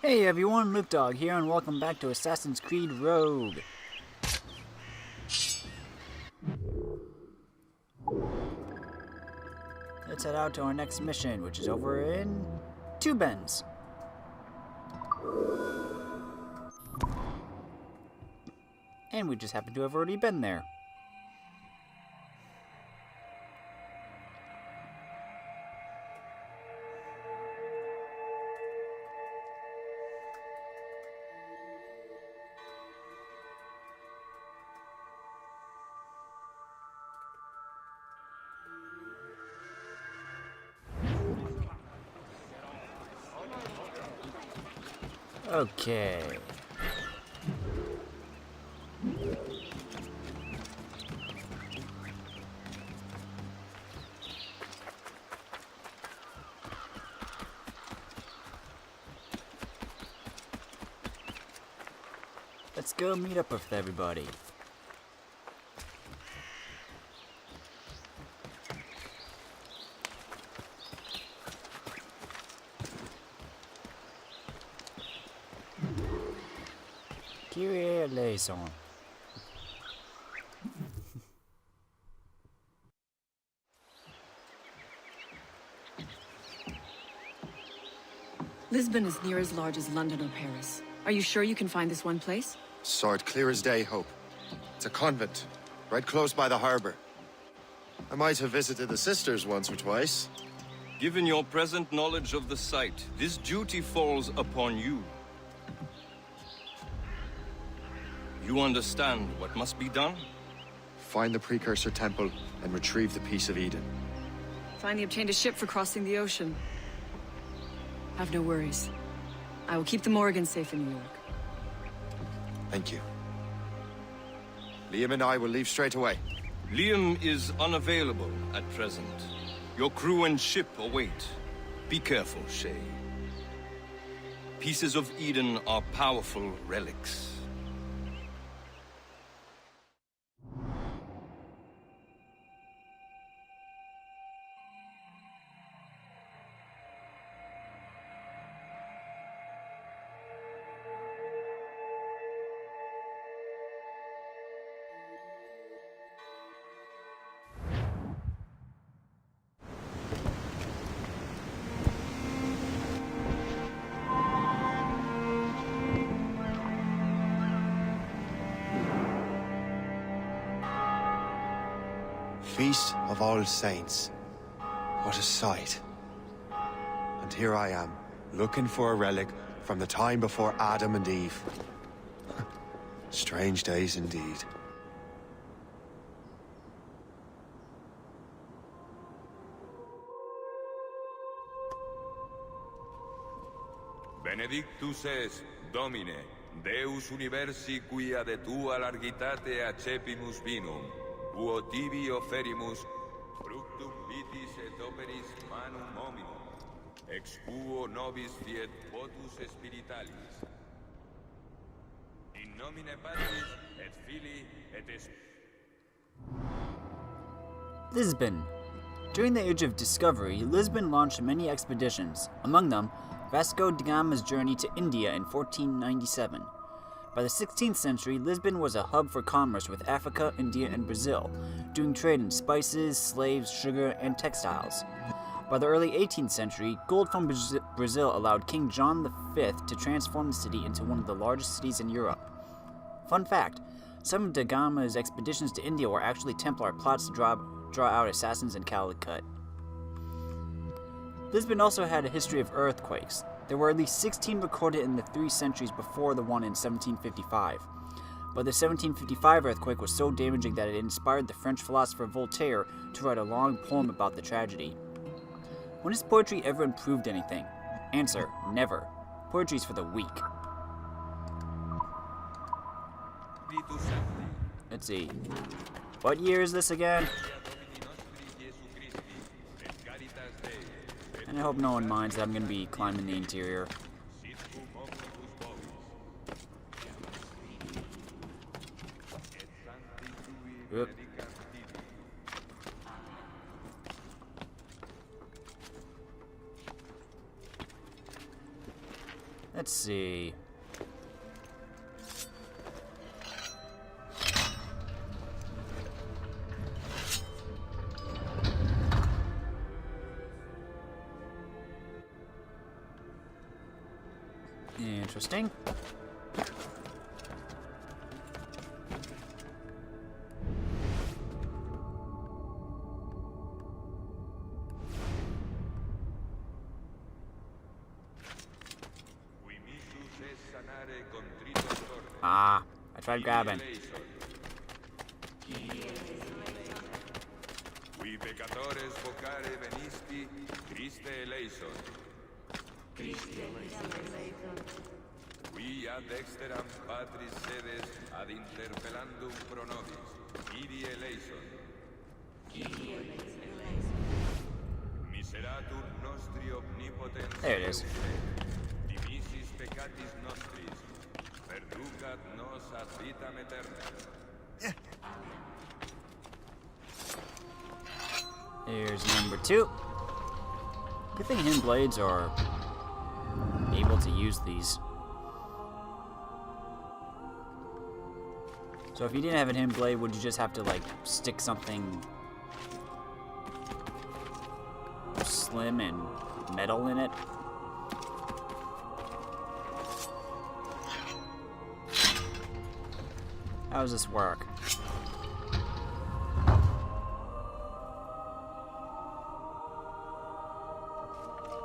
Hey everyone, Luke Dog here, and welcome back to Assassin's Creed Rogue. Let's head out to our next mission, which is over in Two Bends. And we just happen to have already been there. Okay. Let's go meet up with everybody. Kyrie eleison. Lisbon is near as large as London or Paris. Are you sure you can find this one place? Saw it clear as day, Hope. It's a convent, right close by the harbor. I might have visited the sisters once or twice. Given your present knowledge of the site, this duty falls upon you. You understand what must be done? Find the precursor temple and retrieve the Piece of Eden. Finally obtained a ship for crossing the ocean. Have no worries. I will keep the Morgans safe in New York. Thank you. Liam and I will leave straight away. Liam is unavailable at present. Your crew and ship await. Be careful, Shay. Pieces of Eden are powerful relics. Feast of All Saints. What a sight. And here I am, looking for a relic from the time before Adam and Eve. Strange days indeed. Benedictus es, Domine, Deus universi quia de tua largitate accepimus vinum, uo tibi offerimus, fructum vitis et operis manum hominum, ex quo nobis fiet votus spiritualis. In nomine Patris et Filii et Lisbon. During the Age of Discovery, Lisbon launched many expeditions, among them Vasco da Gama's journey to India in 1497. By the 16th century, Lisbon was a hub for commerce with Africa, India, and Brazil, doing trade in spices, slaves, sugar, and textiles. By the early 18th century, gold from Brazil allowed King John V to transform the city into one of the largest cities in Europe. Fun fact, some of da Gama's expeditions to India were actually Templar plots to draw out assassins in Calicut. Lisbon also had a history of earthquakes. There were at least 16 recorded in the 3 centuries before the one in 1755. But the 1755 earthquake was so damaging that it inspired the French philosopher Voltaire to write a long poem about the tragedy. When has poetry ever improved anything? Answer, never. Poetry's for the weak. Let's see. What year is this again? And I hope no one minds that I'm going to be climbing the interior. Oop. Let's see. Interesting. Ah, I tried grabbing. Qui peccatores vocare venisti, Christe eleison. Qui ad exteram patris sedes ad interpellandum pro nobis, Kyrie eleison. Miseratur nostri omnipotens There it is. dimisis peccatis nostris, perducat nos ad vitam aeterna. Here's number 2. Good thing hidden blades are able to use these. So if you didn't have a hidden blade, would you just have to like stick something slim and metal in it? How does this work?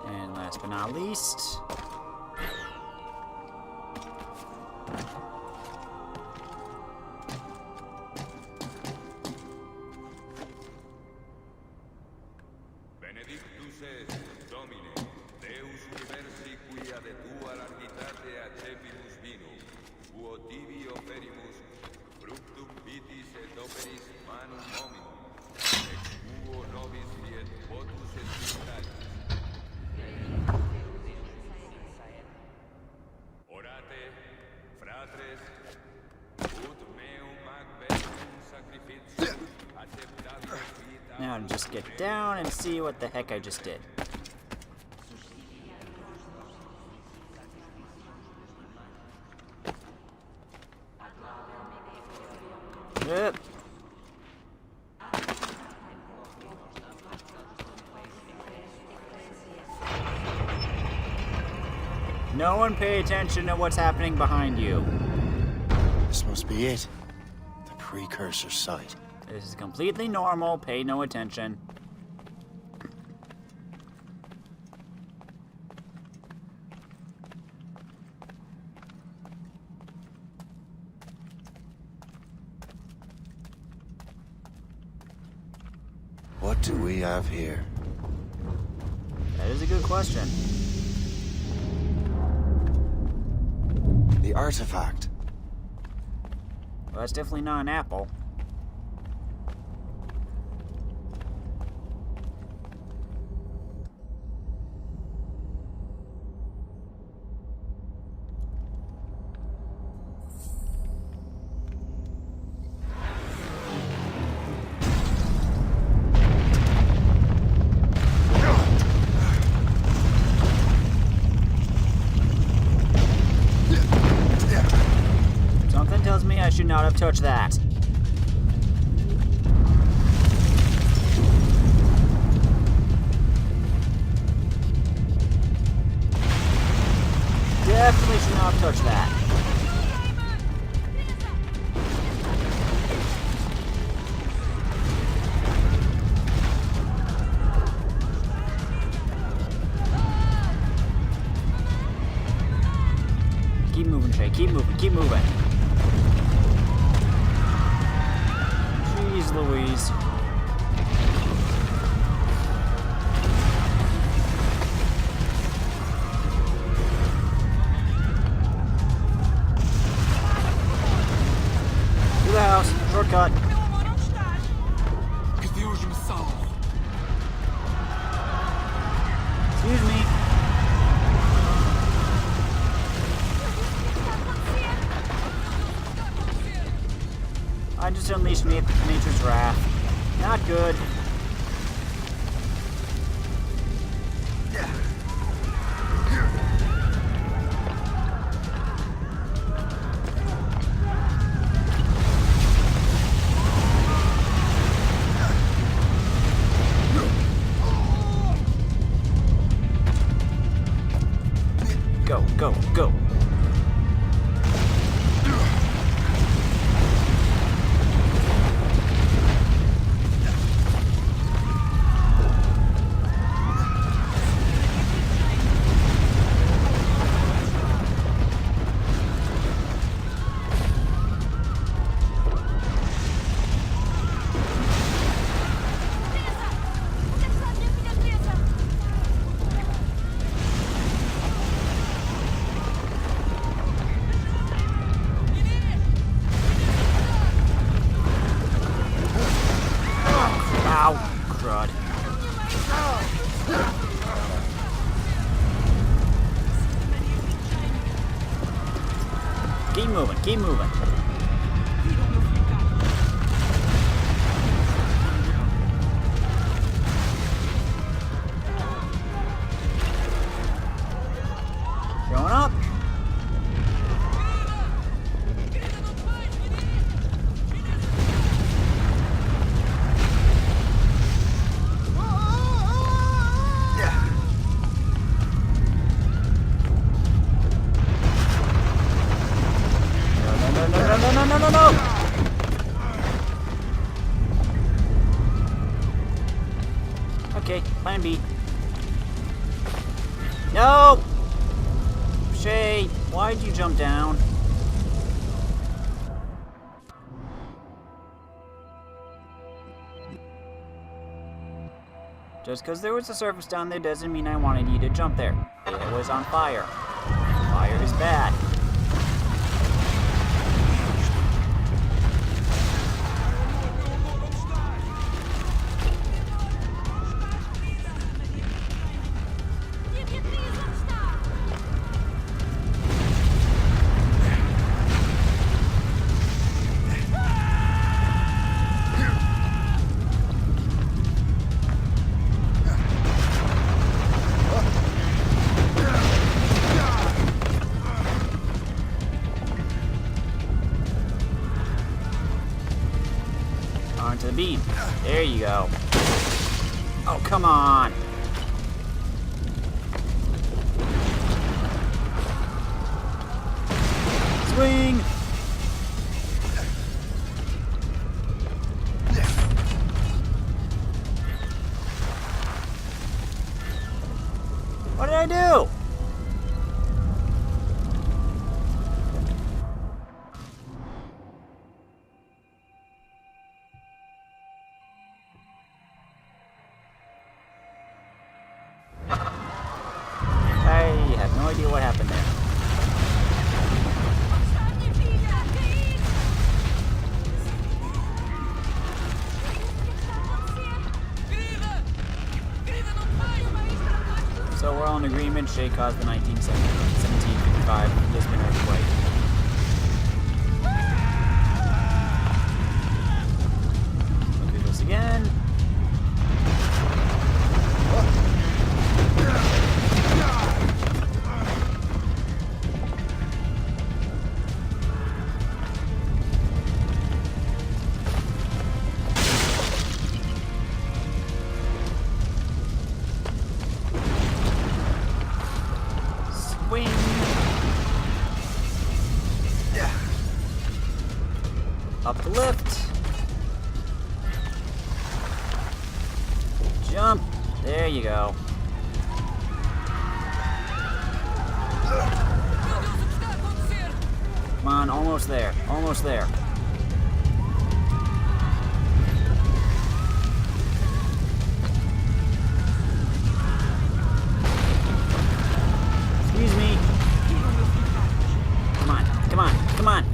And last but not least, Benedictus est, Domine, Deus universi quia de tua largitate accepimus vinum, quo tibi oferimus, fructum vitis et operis manum hominum, ex quo nobis fiet votus et spiritualis. Orate, fratres, ut meum ac verbum sacrificium acceptavis vita. now to just get down and see what the heck I just did. Yep. No one pay attention to what's happening behind you. This must be it. The precursor site. This is completely normal. Pay no attention. What do we have here? That is a good question. The artifact. Well, that's definitely not an apple. Something tells me I should not have touched that. Definitely should not have touched that. Keep moving, Shay. Keep moving. Keep moving. Jeez Louise. To the house. Shortcut. Excuse me. I just unleashed nature's wrath. Not good. Go, go, go. Ow, crud. Keep moving, keep moving. Going up. No! Okay, plan B. No! Shay, why'd you jump down? Just because there was a surface down there doesn't mean I wanted you to jump there. It was on fire. Fire is bad. Onto the beam. There you go. Oh, come on. Swing. What did I do? I have no idea what happened there. So we're all in agreement, Shay caused the 1755 Lisbon earthquake. Look at this again. Swing. Up the lift. Jump. There you go. Come on, almost there. Almost there. Excuse me. Come on, come on, come on.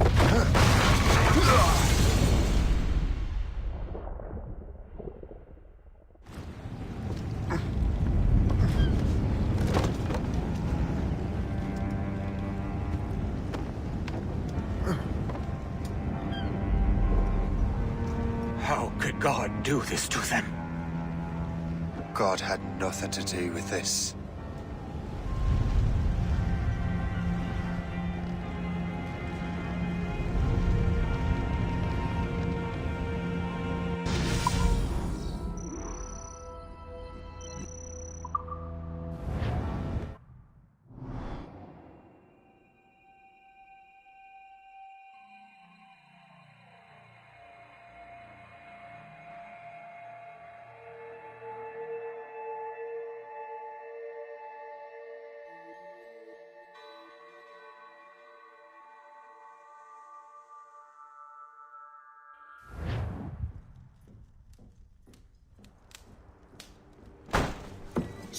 How could God do this to them? God had nothing to do with this.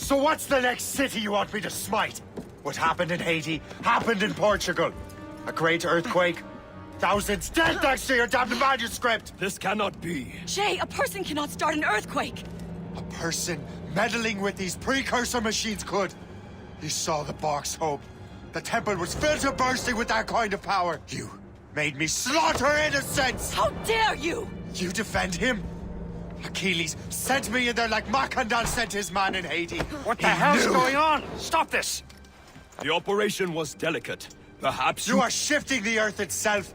So what's the next city you want me to smite? What happened in Haiti happened in Portugal. A great earthquake. Thousands dead thanks to your damned manuscript! This cannot be. Shay, a person cannot start an earthquake! A person meddling with these precursor machines could. You saw the box, Hope. The temple was filled to bursting with that kind of power. You made me slaughter innocents! How dare you! You defend him? Achilles sent me in there like Macandal sent his man in Haiti. What the hell's going on? Stop this! The operation was delicate. Perhaps You are shifting the earth itself.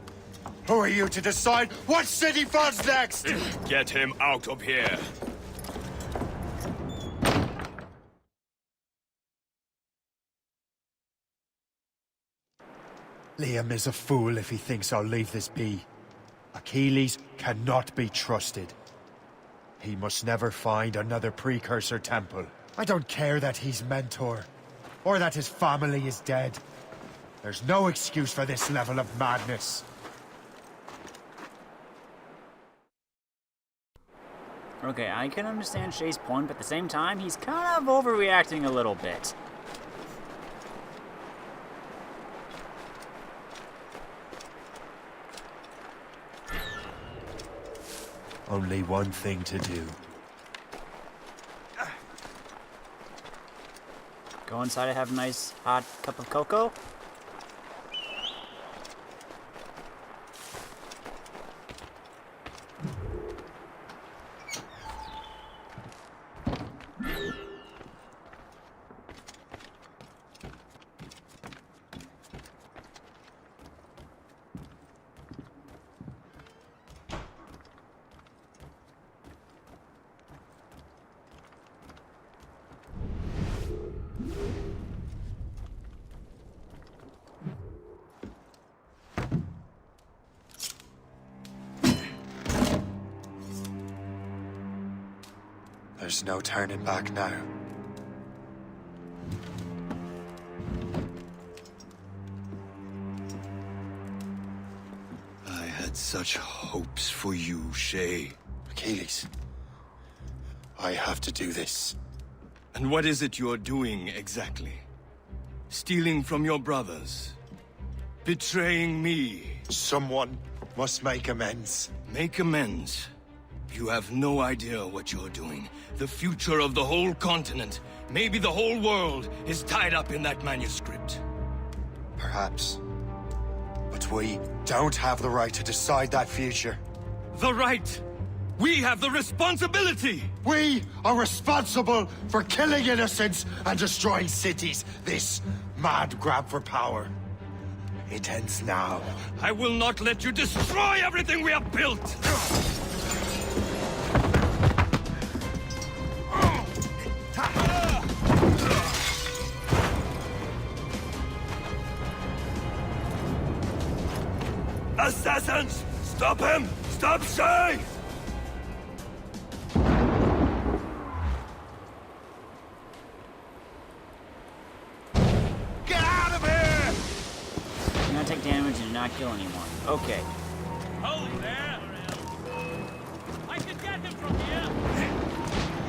Who are you to decide what city falls next? Get him out of here. Liam is a fool if he thinks I'll leave this be. Achilles cannot be trusted. He must never find another precursor temple. I don't care that he's mentor, or that his family is dead. There's no excuse for this level of madness. Okay, I can understand Shay's point, but at the same time, he's kind of overreacting a little bit. Only one thing to do. Go inside and have a nice hot cup of cocoa. There's no turning back now. I had such hopes for you, Shay. Achilles, I have to do this. And what is it you're doing exactly? Stealing from your brothers? Betraying me? Someone must make amends. Make amends? You have no idea what you're doing. The future of the whole continent, maybe the whole world, is tied up in that manuscript. Perhaps. But we don't have the right to decide that future. The right! We have the responsibility! We are responsible for killing innocents and destroying cities. This mad grab for power. It ends now. I will not let you destroy everything we have built! Assassins! Stop him! Stop Shay! Get out of here! You're gonna take damage and not kill anyone. Okay. Hold there! I can get him from here!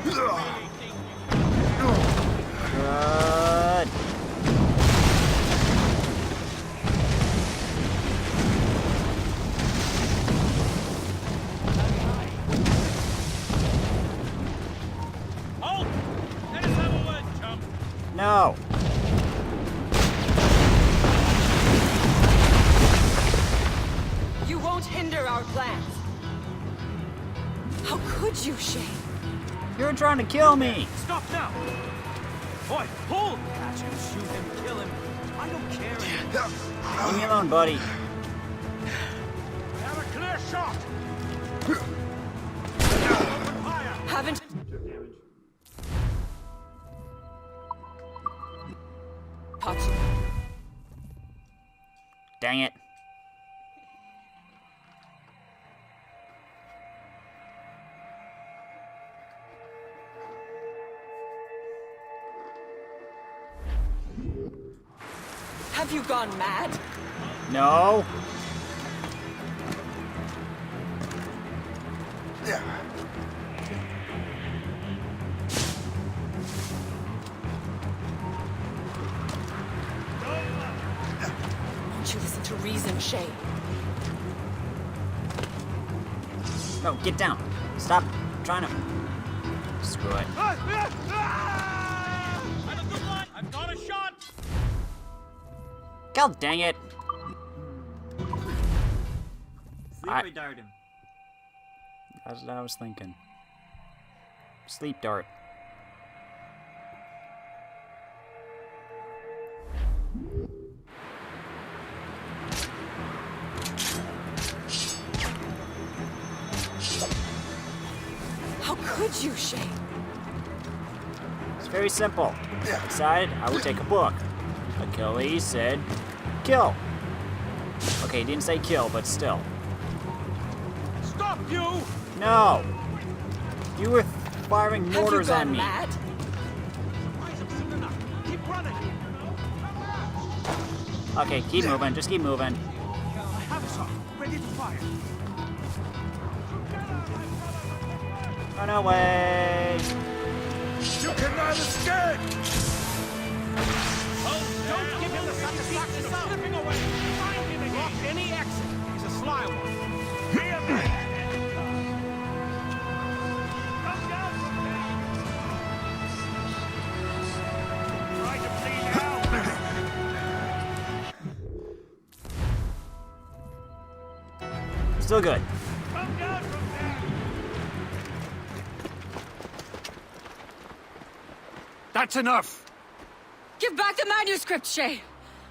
Good. Hold! Let us have a word, chum! No. You won't hinder our plans. How could you, Shay? You're trying to kill me. Stop now! Boy, pull! Catch him, shoot him, kill him. I don't care anymore. Leave me alone, buddy. Have a clear shot! Haven't... Caught you. Dang it. Have you gone mad? No. Can't you listen to reason, Shay? No, get down. Stop trying to... Screw it. I'm a good one. I've got a shot. God dang it. Sleep or dart him? That's what I was thinking. Sleep dart. How could you, Shay? It's very simple. I decided I would take a book. Achilles said, kill. Okay, he didn't say kill, but still. Stop you! No! You were firing mortars Have at you me. gone mad? Rise up soon enough. Keep running. Okay, keep moving. Just keep moving. I have some. Ready to fire. Run away! You cannot escape! Oh, don't give him the satisfaction of slipping away. Find him again. Block any exit. He's a sly one. Try to bleed out. Still good. Come down from there. That's enough! Give back the manuscript, Shay.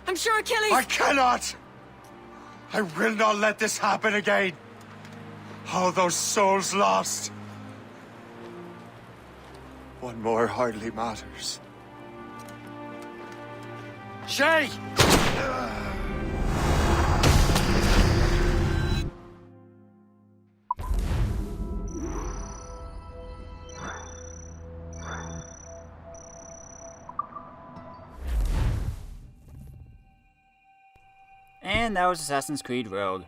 I'm sure Achilles... I cannot! I will not let this happen again! All those souls lost! One more hardly matters. Shay! And that was Assassin's Creed Rogue.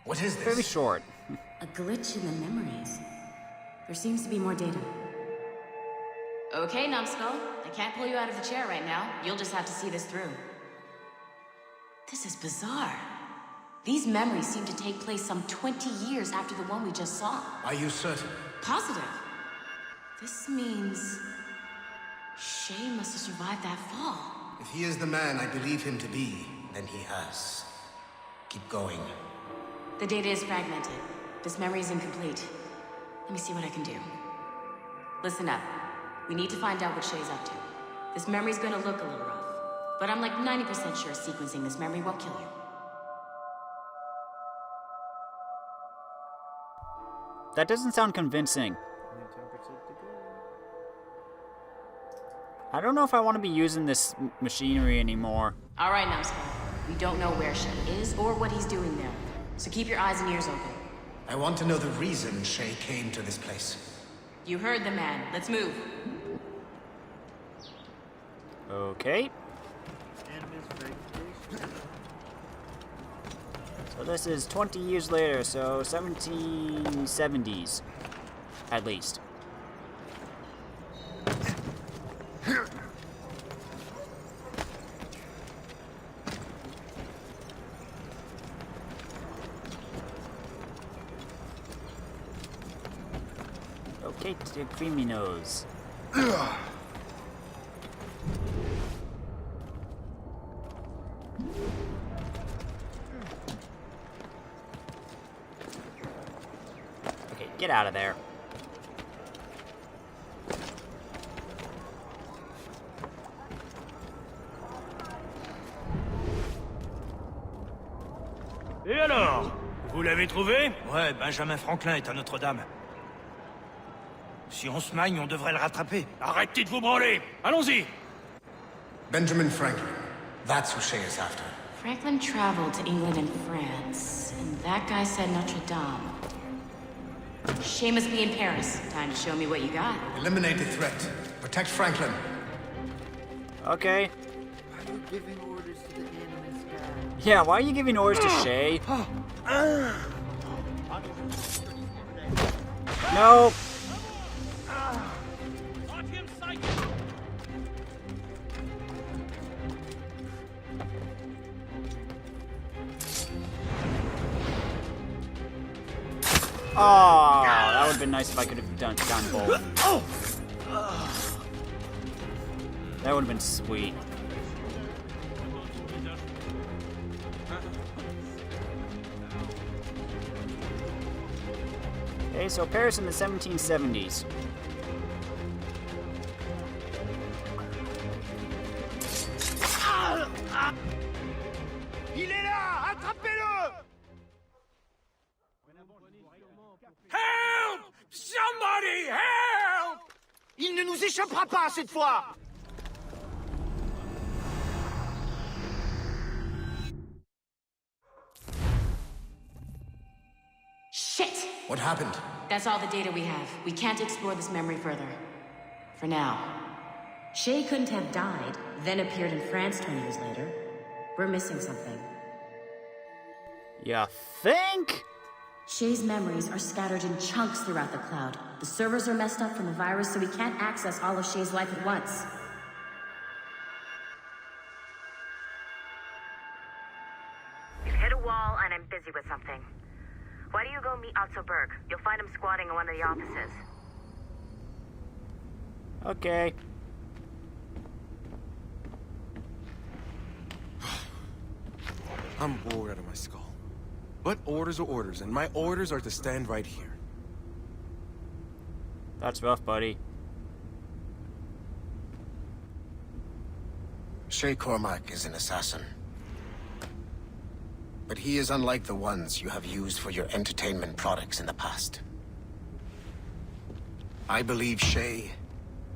What is this? Very short. A glitch in the memories. There seems to be more data. Okay, numbskull. I can't pull you out of the chair right now. You'll just have to see this through. This is bizarre. These memories seem to take place some 20 years after the one we just saw. Are you certain? Positive. This means... Shay must have survived that fall. If he is the man I believe him to be, then he has. Keep going. The data is fragmented. This memory is incomplete. Let me see what I can do. Listen up. We need to find out what Shay's up to. This memory's gonna look a little rough, but I'm like 90% sure sequencing this memory won't kill you. That doesn't sound convincing. I don't know if I want to be using this machinery anymore. All right, numbskull. We don't know where Shay is or what he's doing there, so keep your eyes and ears open. I want to know the reason Shay came to this place. You heard the man. Let's move. Okay. So this is 20 years later, so 1770s. At least. Okay, to creamy nose. Okay, get out of there. Et alors? Vous l'avez trouvé? Ouais, Benjamin Franklin est à Notre-Dame. Si on se magne, on devrait le rattraper. Arrêtez de vous branler! Allons-y! Benjamin Franklin. That's who Shay is after. Franklin traveled to England and France, and that guy said Notre Dame. Shay must be in Paris. Time to show me what you got. Eliminate the threat. Protect Franklin. Okay. Are you giving orders to the enemy's guy? Yeah, why are you giving orders to Shay? No. Watch him sight! Oh, that would have been nice if I could have done both. That would have been sweet. Okay, so Paris in the 1770s. Il est là! Attrapez-le! Help! Somebody help! Il ne nous échappera pas cette fois! Shit! What happened? That's all the data we have. We can't explore this memory further. For now. Shay couldn't have died, then appeared in France 20 years later. We're missing something. You think? Shay's memories are scattered in chunks throughout the cloud. The servers are messed up from the virus, so we can't access all of Shay's life at once. You've hit a wall, and I'm busy with something. Why don't you go meet Otto Berg? You'll find him squatting in one of the offices. Okay. I'm bored out of my skull. But orders are orders, and my orders are to stand right here. That's rough, buddy. Shay Cormac is an assassin. But he is unlike the ones you have used for your entertainment products in the past. I believe Shay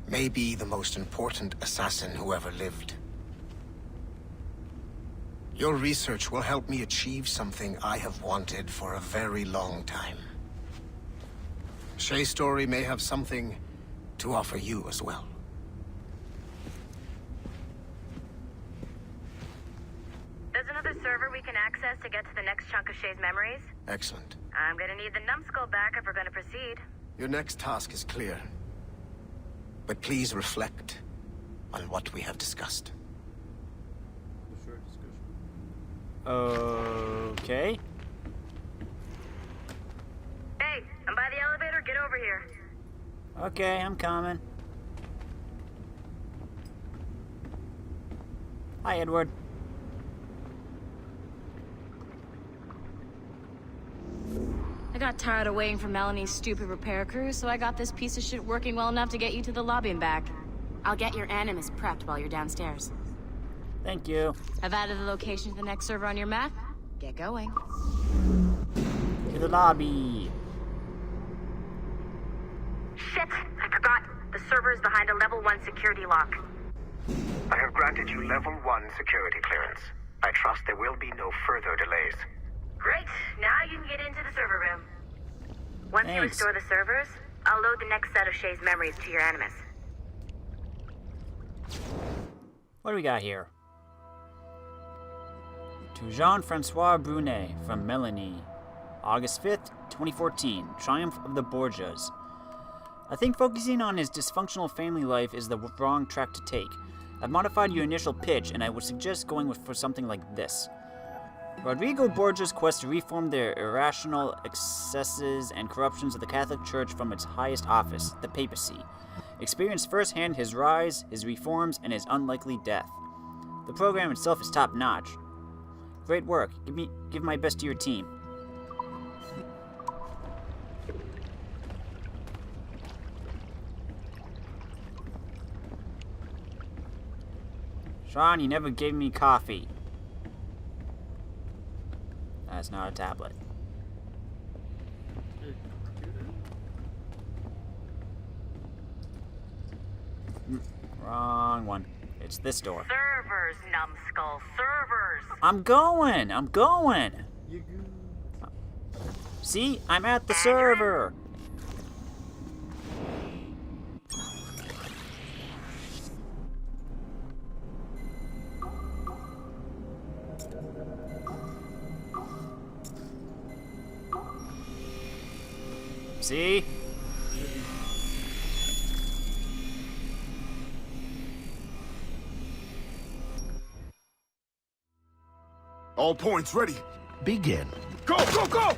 may be the most important assassin who ever lived. Your research will help me achieve something I have wanted for a very long time. Shay's story may have something to offer you as well. There's another server we can access to get to the next chunk of Shay's memories. Excellent. I'm gonna need the numbskull back if we're gonna proceed. Your next task is clear. But please reflect on what we have discussed. Okay. Hey, I'm by the elevator. Get over here. Okay, I'm coming. Hi, Edward. I got tired of waiting for Melanie's stupid repair crew, so I got this piece of shit working well enough to get you to the lobby and back. I'll get your Animus prepped while you're downstairs. Thank you. I've added the location to the next server on your map. Get going. To the lobby. Shit! I forgot. The server is behind a level 1 security lock. I have granted you level 1 security clearance. I trust there will be no further delays. Great. Now you can get into the server room. Once you Thanks. restore the servers, I'll load the next set of Shay's memories to your Animus. What do we got here? To Jean-Francois Brunet from Melanie. August 5th, 2014. Triumph of the Borgias. I think focusing on his dysfunctional family life is the wrong track to take. I've modified your initial pitch, and I would suggest going for something like this. Rodrigo Borgia's quest to reform the irrational excesses and corruptions of the Catholic Church from its highest office, the papacy. Experienced firsthand his rise, his reforms, and his unlikely death. The program itself is top-notch. Great work. Give my best to your team. Sean, you never gave me coffee. That's not a tablet. Wrong one. It's this door. Servers, numbskull. Servers! I'm going! See? I'm at the server! See? All points ready. Begin. Go, go, go!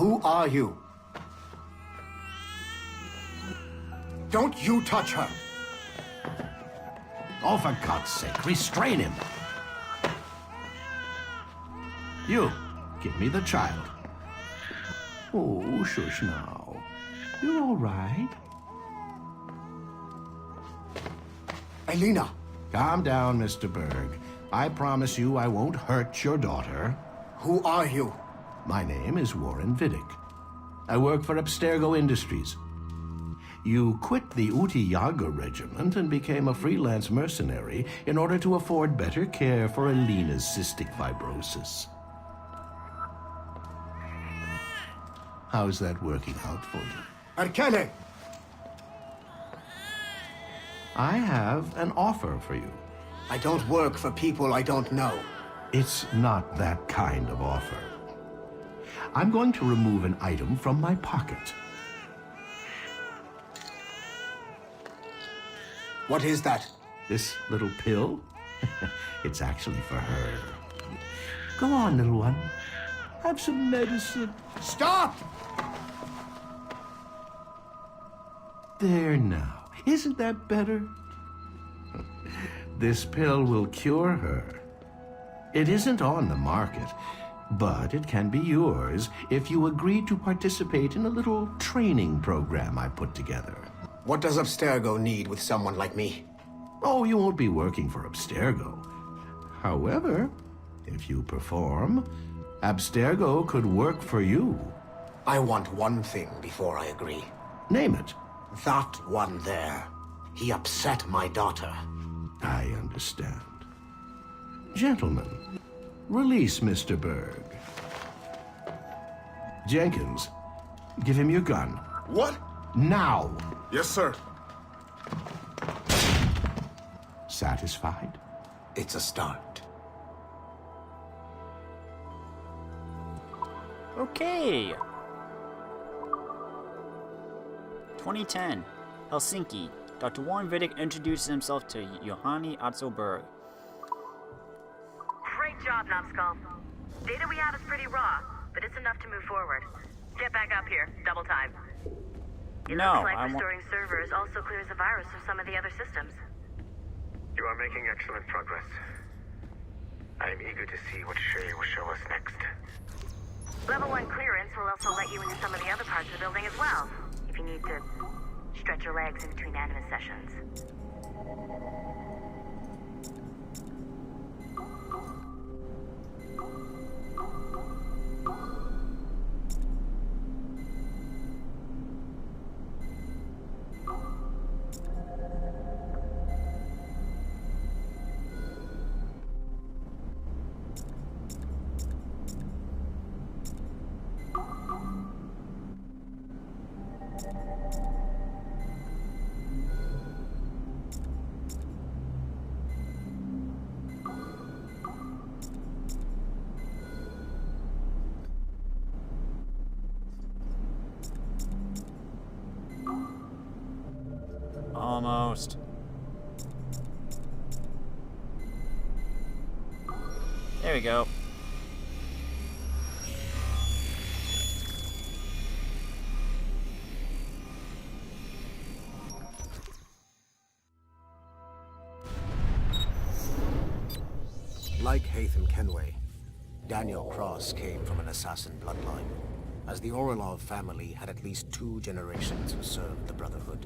Who are you? Don't you touch her! Oh, for God's sake, restrain him! You, give me the child. Oh, shush now. You're all right. Elena! Calm down, Mr. Berg. I promise you I won't hurt your daughter. Who are you? My name is Warren Vidic. I work for Abstergo Industries. You quit the Uti Yaga regiment and became a freelance mercenary in order to afford better care for Elena's cystic fibrosis. How's that working out for you? Arkele! I have an offer for you. I don't work for people I don't know. It's not that kind of offer. I'm going to remove an item from my pocket. What is that? This little pill? It's actually for her. Go on, little one. Have some medicine. Stop! There now. Isn't that better? This pill will cure her. It isn't on the market, but it can be yours if you agree to participate in a little training program I put together. What does Abstergo need with someone like me? Oh, you won't be working for Abstergo. However, if you perform, Abstergo could work for you. I want one thing before I agree. Name it. That one there. He upset my daughter. I understand. Gentlemen, release Mr. Berg. Jenkins, give him your gun. What? Now! Yes, sir. Satisfied? It's a start. Okay. 2010, Helsinki. Dr. Warren Vidic introduces himself to Johanni Atzelberg. Great job, Numbskull. Data we have is pretty raw, but it's enough to move forward. Get back up here. Double time. It looks like restoring servers also clears the virus from some of the other systems. You are making excellent progress. I am eager to see what Shay will show us next. Level 1 clearance will also let you into some of the other parts of the building as well, if you need to stretch your legs in between animus sessions. Almost. There we go. Like Haytham Kenway, Daniel Cross came from an assassin bloodline, as the Orlov family had at least 2 generations who served the Brotherhood.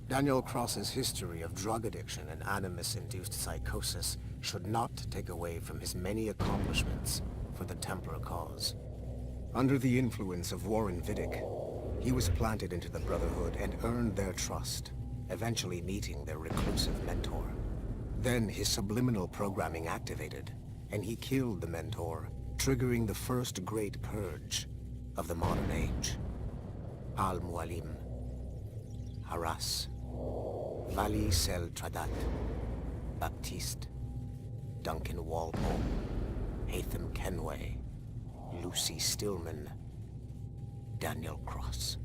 Daniel Cross's history of drug addiction and animus-induced psychosis should not take away from his many accomplishments for the Templar cause. Under the influence of Warren Vidic, he was planted into the Brotherhood and earned their trust, eventually meeting their reclusive mentor. Then his subliminal programming activated, and he killed the mentor, triggering the first great purge of the modern age. Al-Mualim, Haras, Vali Sel Tradat, Baptiste, Duncan Walpole, Haytham Kenway, Lucy Stillman, Daniel Cross.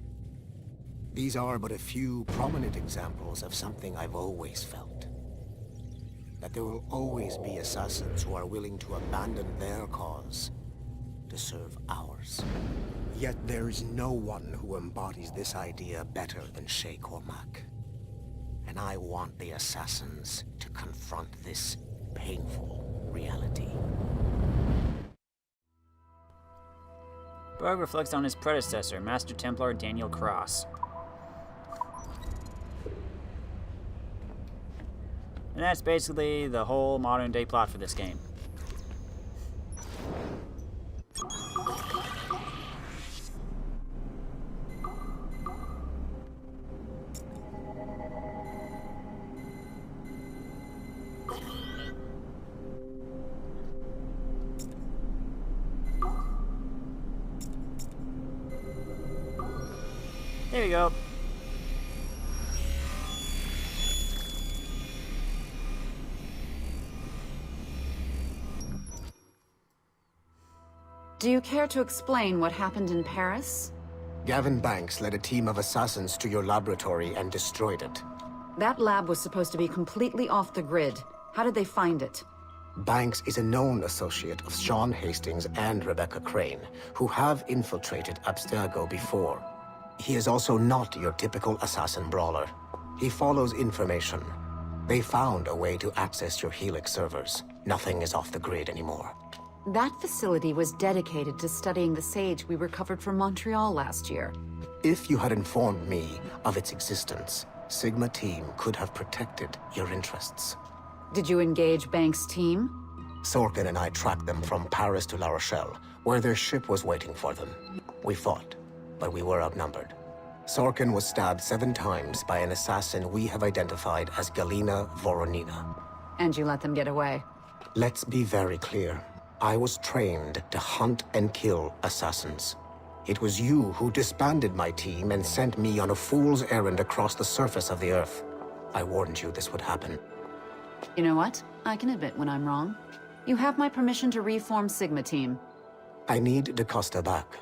These are but a few prominent examples of something I've always felt. That there will always be assassins who are willing to abandon their cause to serve ours. Yet there is no one who embodies this idea better than Shay Cormac. And I want the assassins to confront this painful reality. Berg reflects on his predecessor, Master Templar Daniel Cross. And that's basically the whole modern-day plot for this game. There you go. Do you care to explain what happened in Paris? Gavin Banks led a team of assassins to your laboratory and destroyed it. That lab was supposed to be completely off the grid. How did they find it? Banks is a known associate of Sean Hastings and Rebecca Crane, who have infiltrated Abstergo before. He is also not your typical assassin brawler. He follows information. They found a way to access your Helix servers. Nothing is off the grid anymore. That facility was dedicated to studying the sage we recovered from Montreal last year. If you had informed me of its existence, Sigma Team could have protected your interests. Did you engage Banks' team? Sorkin and I tracked them from Paris to La Rochelle, where their ship was waiting for them. We fought, but we were outnumbered. Sorkin was stabbed 7 times by an assassin we have identified as Galina Voronina. And you let them get away? Let's be very clear. I was trained to hunt and kill assassins. It was you who disbanded my team and sent me on a fool's errand across the surface of the Earth. I warned you this would happen. You know what? I can admit when I'm wrong. You have my permission to reform Sigma Team. I need DaCosta back.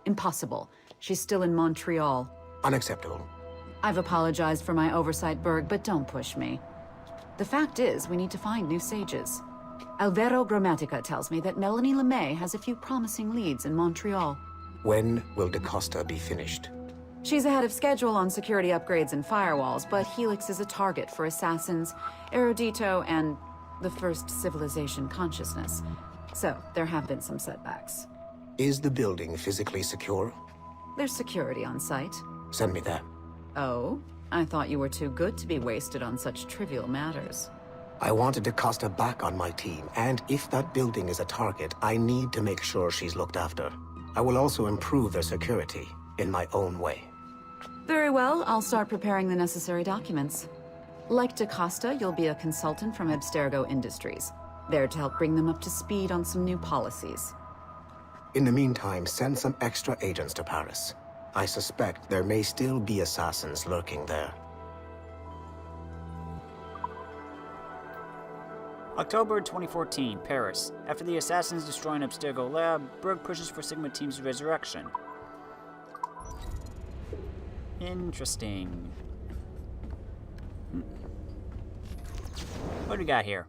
Impossible. She's still in Montreal. Unacceptable. I've apologized for my oversight, Berg, but don't push me. The fact is, we need to find new sages. Alvaro Grammatica tells me that Melanie LeMay has a few promising leads in Montreal. When will DaCosta be finished? She's ahead of schedule on security upgrades and firewalls, but Helix is a target for assassins, Erudito, and the First Civilization consciousness. So, there have been some setbacks. Is the building physically secure? There's security on site. Send me that. Oh? I thought you were too good to be wasted on such trivial matters. I wanted DaCosta back on my team, and if that building is a target, I need to make sure she's looked after. I will also improve their security, in my own way. Very well, I'll start preparing the necessary documents. Like DaCosta, you'll be a consultant from Abstergo Industries, there to help bring them up to speed on some new policies. In the meantime, send some extra agents to Paris. I suspect there may still be assassins lurking there. October 2014, Paris. After the assassins destroy an Abstergo lab, Berg pushes for Sigma Team's resurrection. Interesting. What do we got here?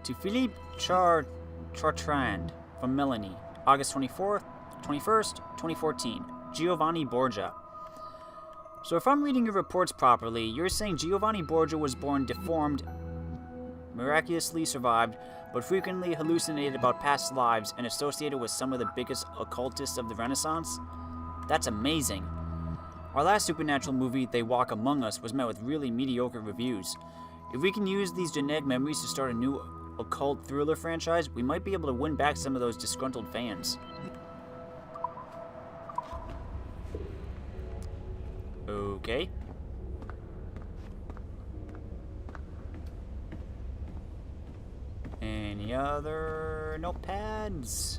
To Philippe Chartrand from Melanie, August 21st, 2014. Giovanni Borgia. So if I'm reading your reports properly, you're saying Giovanni Borgia was born deformed, miraculously survived, but frequently hallucinated about past lives and associated with some of the biggest occultists of the Renaissance? That's amazing. Our last supernatural movie, They Walk Among Us, was met with really mediocre reviews. If we can use these genetic memories to start a new occult thriller franchise, we might be able to win back some of those disgruntled fans. Okay. Any other notepads?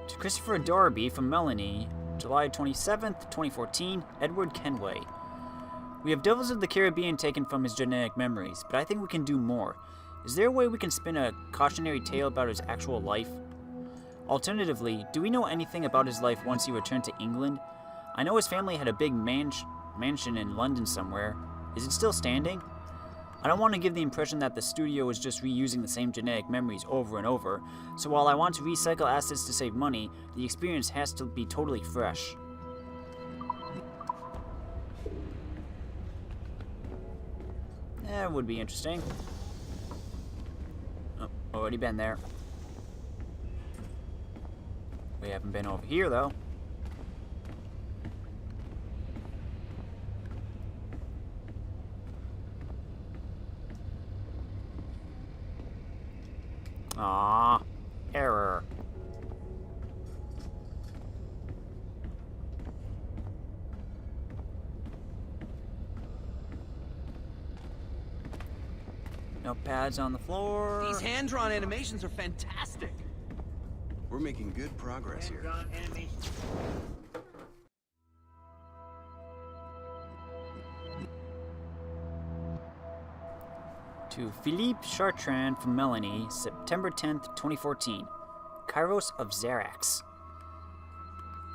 To Christopher Darby from Melanie, July 27th, 2014, Edward Kenway. We have Devils of the Caribbean taken from his genetic memories, but I think we can do more. Is there a way we can spin a cautionary tale about his actual life? Alternatively, do we know anything about his life once he returned to England? I know his family had a big mansion in London somewhere. Is it still standing? I don't want to give the impression that the studio is just reusing the same genetic memories over and over, so while I want to recycle assets to save money, the experience has to be totally fresh. That would be interesting. Oh, already been there. We haven't been over here, though. Ah, error. No pads on the floor. These hand-drawn animations are fantastic. We're making good progress here. To Philippe Chartrand from Melanie, September 10th, 2014. Kairos of Xerax.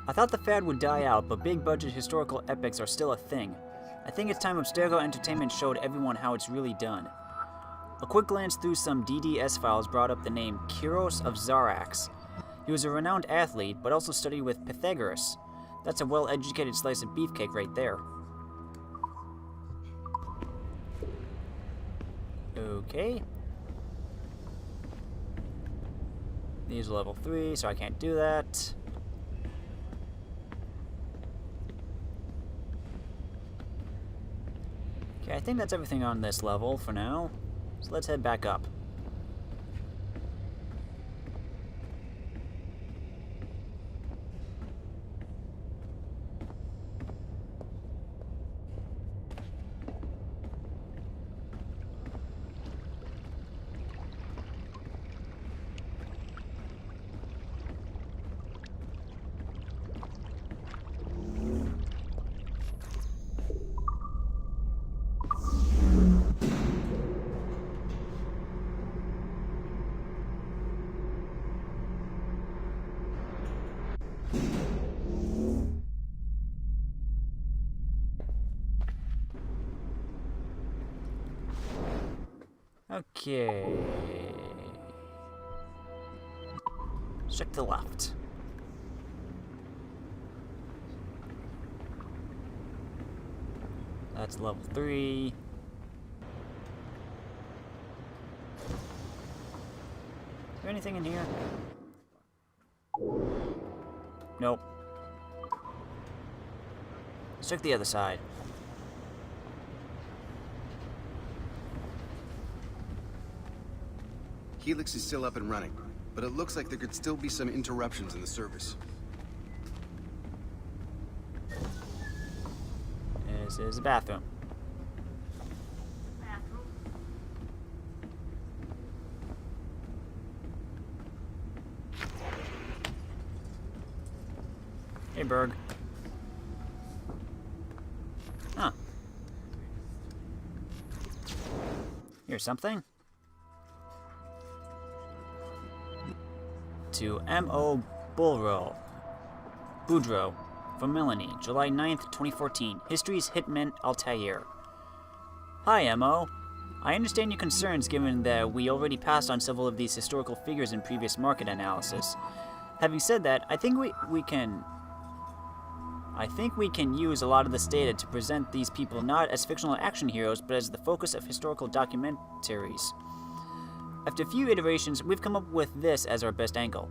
I thought the fad would die out, but big-budget historical epics are still a thing. I think it's time Abstergo Entertainment showed everyone how it's really done. A quick glance through some DDS files brought up the name Kairos of Xerax. He was a renowned athlete, but also studied with Pythagoras. That's a well-educated slice of beefcake right there. Okay. These are level 3, so I can't do that. Okay, I think that's everything on this level for now. So let's head back up. Okay. Check the left. That's level 3. Is there anything in here? Nope. Let's check the other side. Helix is still up and running, but it looks like there could still be some interruptions in the service. This is a bathroom. Hey, Berg. Huh. Here's something. To M.O. Boudreaux from Melanie, July 9th, 2014. History's Hitman Altair. Hi, M.O. I understand your concerns given that we already passed on several of these historical figures in previous market analysis. Having said that, I think we can use a lot of this data to present these people not as fictional action heroes, but as the focus of historical documentaries. After a few iterations, we've come up with this as our best angle.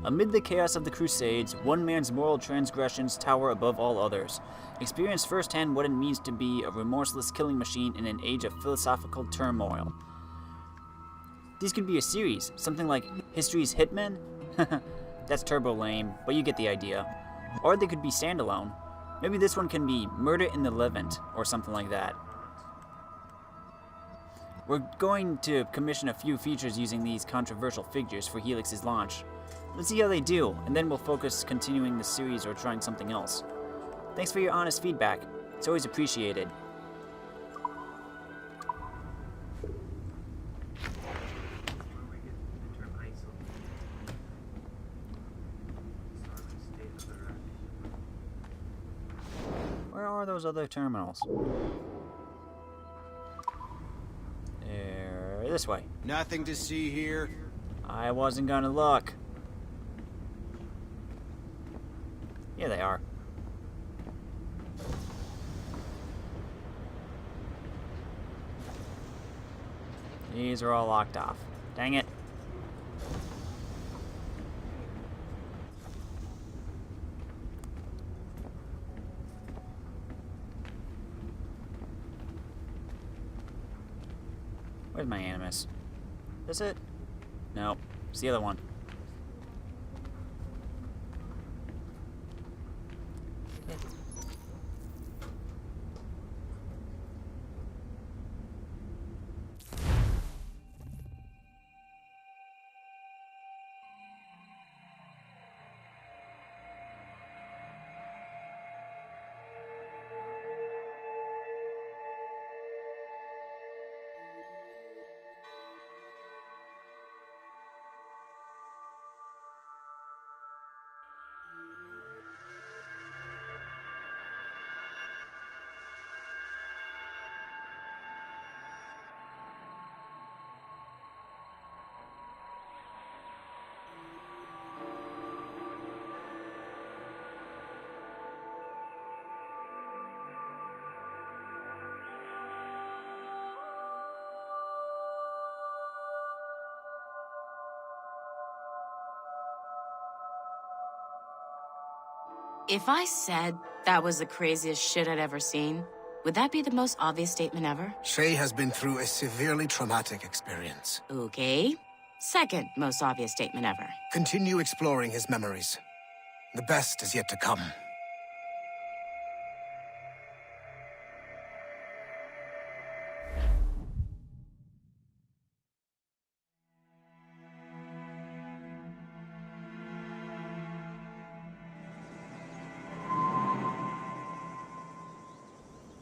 Amid the chaos of the Crusades, one man's moral transgressions tower above all others. Experience firsthand what it means to be a remorseless killing machine in an age of philosophical turmoil. These could be a series, something like History's Hitmen? That's turbo lame, but you get the idea. Or they could be standalone. Maybe this one can be Murder in the Levant, or something like that. We're going to commission a few features using these controversial figures for Helix's launch. Let's see how they do, and then we'll focus continuing the series or trying something else. Thanks for your honest feedback. It's always appreciated. Where are those other terminals? This way. Nothing to see here. I wasn't gonna look. Here they are. These are all locked off. Dang it. Where's my animus? Is it? No, it's the other one. If I said that was the craziest shit I'd ever seen, would that be the most obvious statement ever? Shay has been through a severely traumatic experience. Okay. Second most obvious statement ever. Continue exploring his memories. The best is yet to come.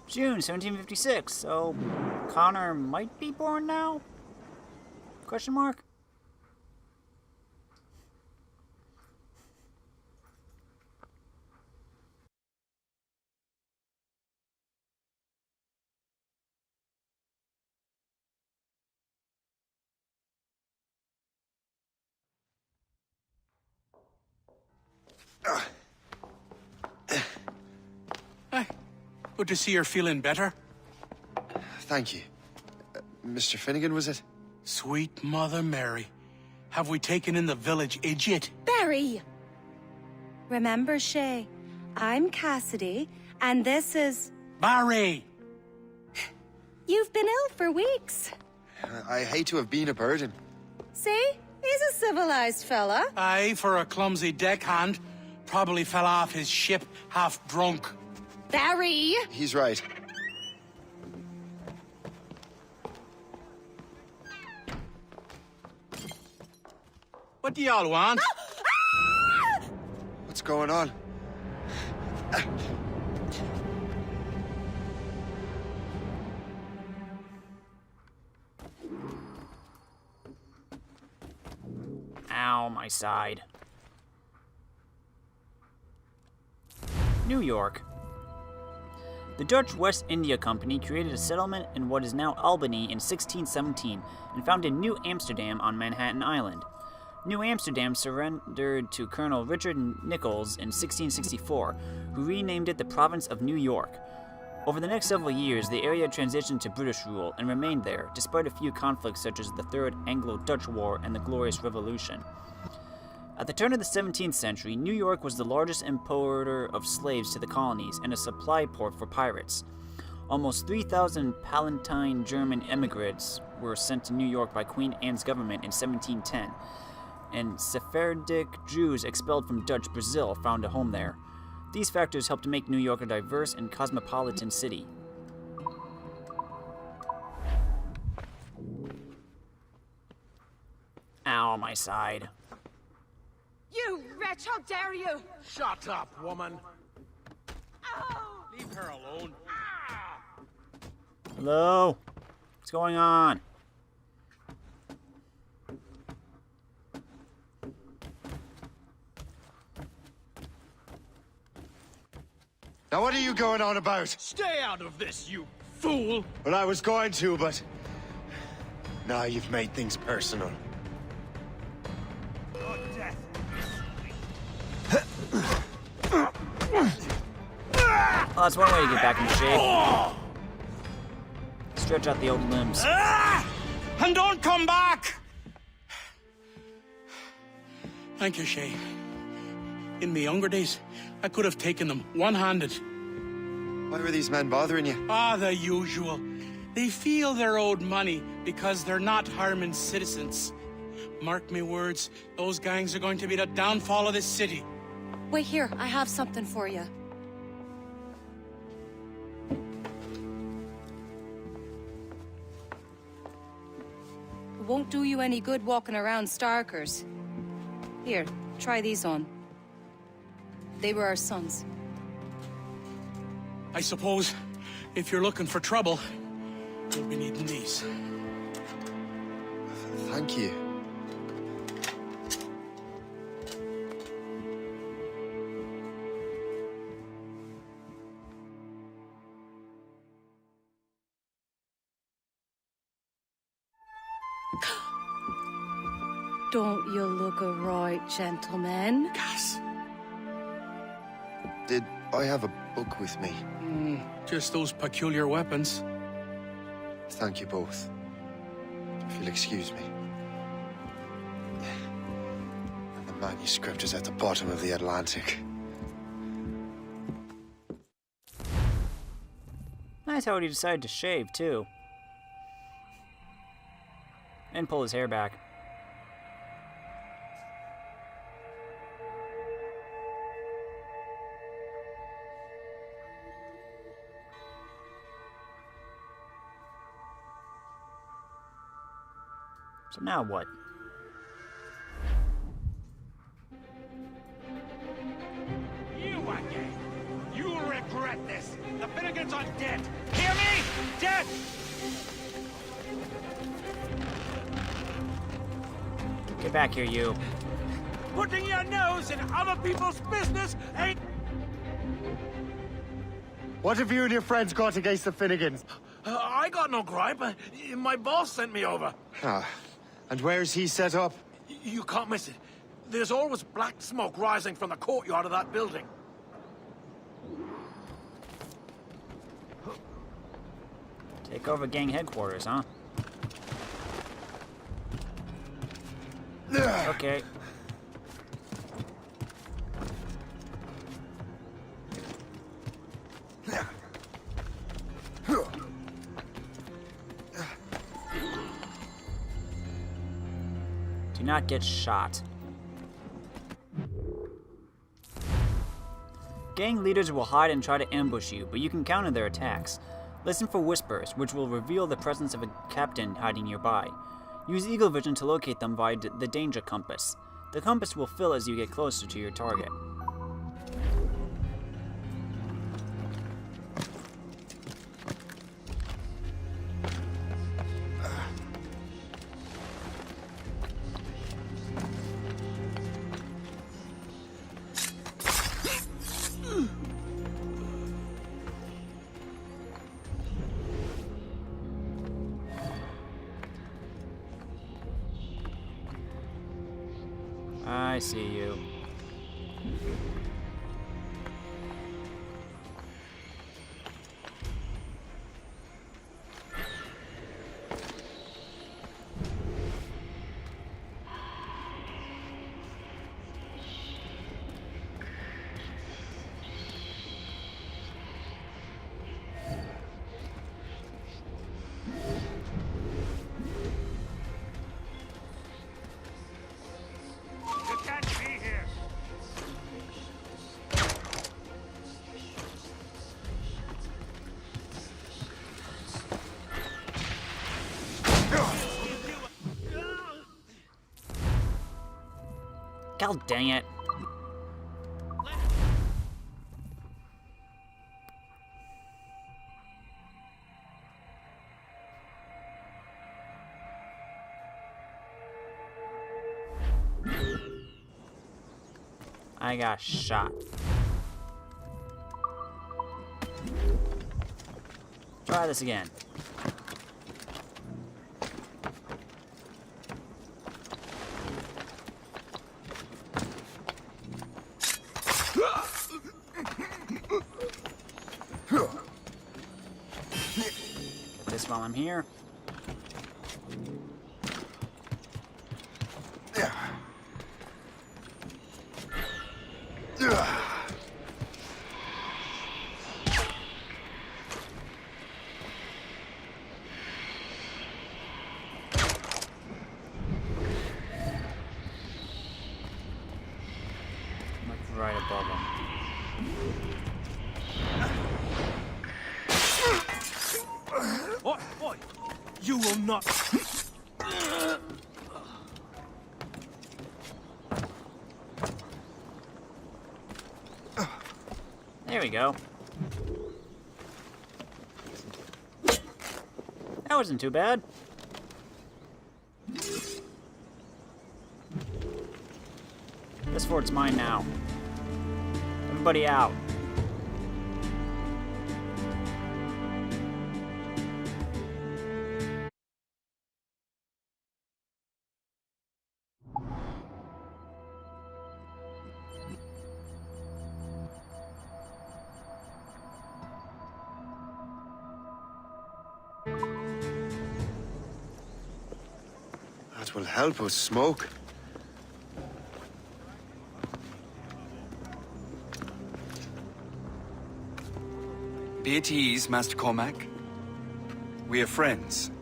June 1756, so Connor might be born now? Question mark? Good to see you're feeling better. Thank you. Mr. Finnegan, was it? Sweet Mother Mary. Have we taken in the village idiot? Barry! Remember, Shay, I'm Cassidy, and this is... Barry! You've been ill for weeks. I hate to have been a burden. See? He's a civilized fella. Aye, for a clumsy deckhand. Probably fell off his ship half drunk. Barry! He's right. What do y'all want? What's going on? Ow, my side. New York. The Dutch West India Company created a settlement in what is now Albany in 1617 and founded New Amsterdam on Manhattan Island. New Amsterdam surrendered to Colonel Richard Nichols in 1664, who renamed it the Province of New York. Over the next several years, the area transitioned to British rule and remained there, despite a few conflicts such as the Third Anglo-Dutch War and the Glorious Revolution. At the turn of the 17th century, New York was the largest importer of slaves to the colonies and a supply port for pirates. Almost 3,000 Palatine German immigrants were sent to New York by Queen Anne's government in 1710, and Sephardic Jews expelled from Dutch Brazil found a home there. These factors helped to make New York a diverse and cosmopolitan city. Ow, my side. You wretch, how dare you! Shut up, woman. Oh. Leave her alone. Hello? What's going on? Now what are you going on about? Stay out of this, you fool! Well, I was going to, but... Now you've made things personal. Well, that's one way to get back in shape. Stretch out the old limbs. And don't come back! Thank you, Shay. In my younger days, I could have taken them one-handed. Why were these men bothering you? Ah, the usual. They feel they're owed money because they're not harming citizens. Mark me words, those gangs are going to be the downfall of this city. Wait here, I have something for you. It won't do you any good walking around Starkers. Here, try these on. They were our sons. I suppose, if you're looking for trouble, you'll be needing these. Thank you. Don't you look a right gentleman? Gas. Did I have a book with me? Just those peculiar weapons. Thank you both. If you'll excuse me. And the manuscript is at the bottom of the Atlantic. Nice how he decided to shave, too. And pull his hair back. So now what? You again! You'll regret this! The Finnegans are dead! Hear me? Dead! Get back here, you. Putting your nose in other people's business ain't... What have you and your friends got against the Finnegans? I got no gripe. My boss sent me over. Ah, and where's he set up? You can't miss it. There's always black smoke rising from the courtyard of that building. Take over gang headquarters, huh? Okay. Do not get shot. Gang leaders will hide and try to ambush you, but you can counter their attacks. Listen for whispers, which will reveal the presence of a captain hiding nearby. Use eagle vision to locate them via the danger compass. The compass will fill as you get closer to your target. I see you. God dang it. I got shot. Try this again. this while I'm here. Right above him. Oi! You will not... There we go. That wasn't too bad. This fort's mine now. Everybody out. That will help us smoke. Be at ease, Master Cormac. We are friends.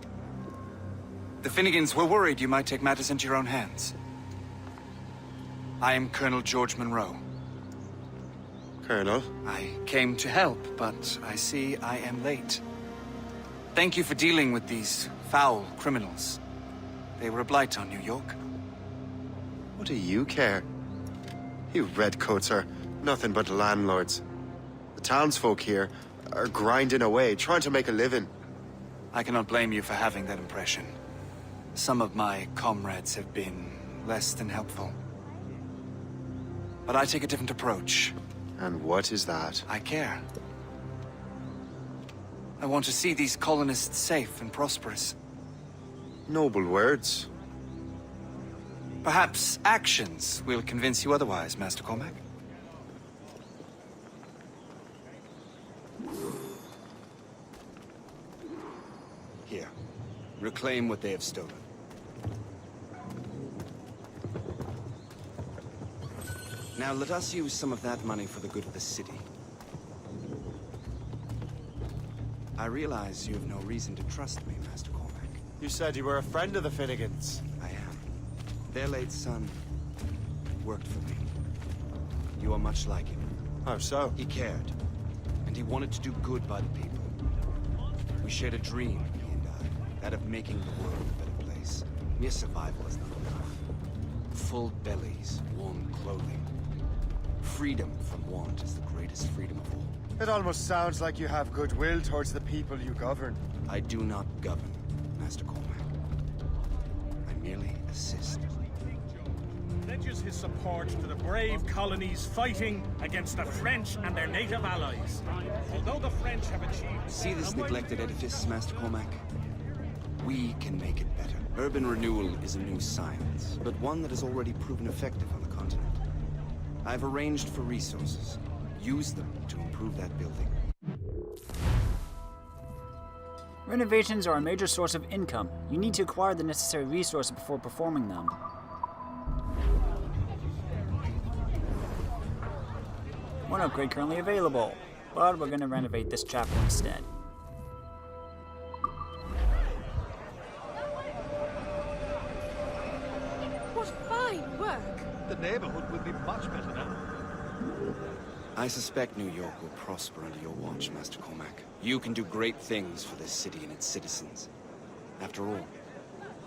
The Finnegans were worried you might take matters into your own hands. I am Colonel George Monroe. Colonel? I came to help, but I see I am late. Thank you for dealing with these foul criminals. They were a blight on New York. What do you care? You redcoats are nothing but landlords. The townsfolk here are grinding away, trying to make a living. I cannot blame you for having that impression. Some of my comrades have been less than helpful. But I take a different approach. And what is that? I care. I want to see these colonists safe and prosperous. Noble words. Perhaps actions will convince you otherwise, Master Cormac. Here. Reclaim what they have stolen. Now let us use some of that money for the good of the city. I realize you have no reason to trust me, Master Cormac. You said you were a friend of the Finnegans. I am. Their late son worked for me. You are much like him. How so? He cared, and he wanted to do good by the people. We shared a dream, he and I, that of making the world a better place. Mere survival is not enough. Full bellies, warm clothing. Freedom from want is the greatest freedom of all. It almost sounds like you have goodwill towards the people you govern. I do not govern, Master Cormac. I merely assist. Pledges his support to the brave colonies fighting against the French and their native allies. Although the French have achieved... See this neglected edifice, Master Cormac? We can make it better. Urban renewal is a new science, but one that has already proven effective on the continent. I've arranged for resources. Use them to improve that building. Renovations are a major source of income. You need to acquire the necessary resources before performing them. One upgrade currently available, but we're going to renovate this chapel instead. What fine work! The neighborhood will be much better now. I suspect New York will prosper under your watch, Master Cormac. You can do great things for this city and its citizens. After all,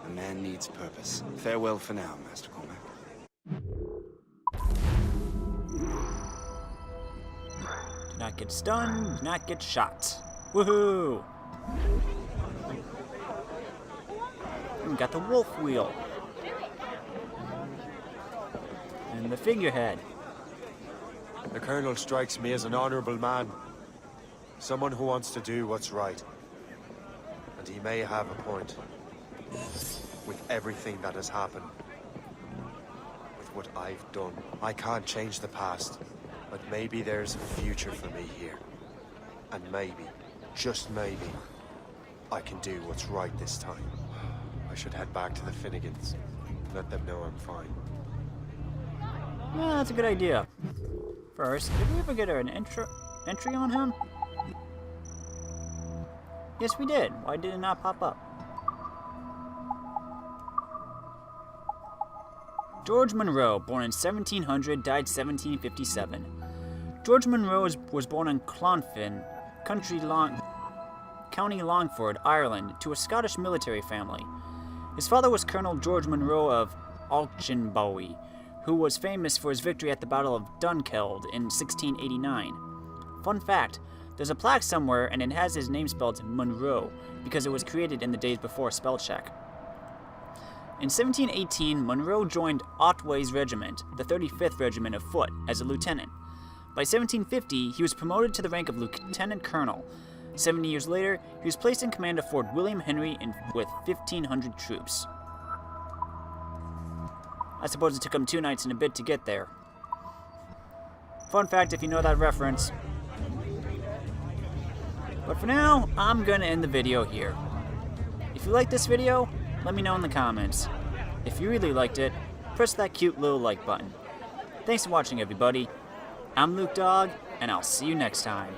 a man needs purpose. Farewell for now, Master Cormac. Do not get stunned, do not get shot. Woohoo! And we got the wolf wheel. And the figurehead. The Colonel strikes me as an honorable man. Someone who wants to do what's right. And he may have a point. With everything that has happened. With what I've done. I can't change the past. But maybe there's a future for me here. And maybe, just maybe, I can do what's right this time. I should head back to the Finnegans. Let them know I'm fine. Yeah, that's a good idea. First, did we ever get an entry on him? Yes, we did. Why did it not pop up? George Monroe, born in 1700, died 1757. George Monroe was born in Clonfin, County Longford, Ireland, to a Scottish military family. His father was Colonel George Monroe of Auchenbowie, who was famous for his victory at the Battle of Dunkeld in 1689. Fun fact, there's a plaque somewhere and it has his name spelled Monroe because it was created in the days before spell check. In 1718, Monroe joined Otway's regiment, the 35th Regiment of Foot, as a lieutenant. By 1750, he was promoted to the rank of lieutenant colonel. 70 years later, he was placed in command of Fort William Henry with 1,500 troops. I suppose it took him 2 nights and a bit to get there. Fun fact if you know that reference. But for now, I'm gonna end the video here. If you like this video, let me know in the comments. If you really liked it, press that cute little like button. Thanks for watching, everybody. I'm Luke Dog, and I'll see you next time.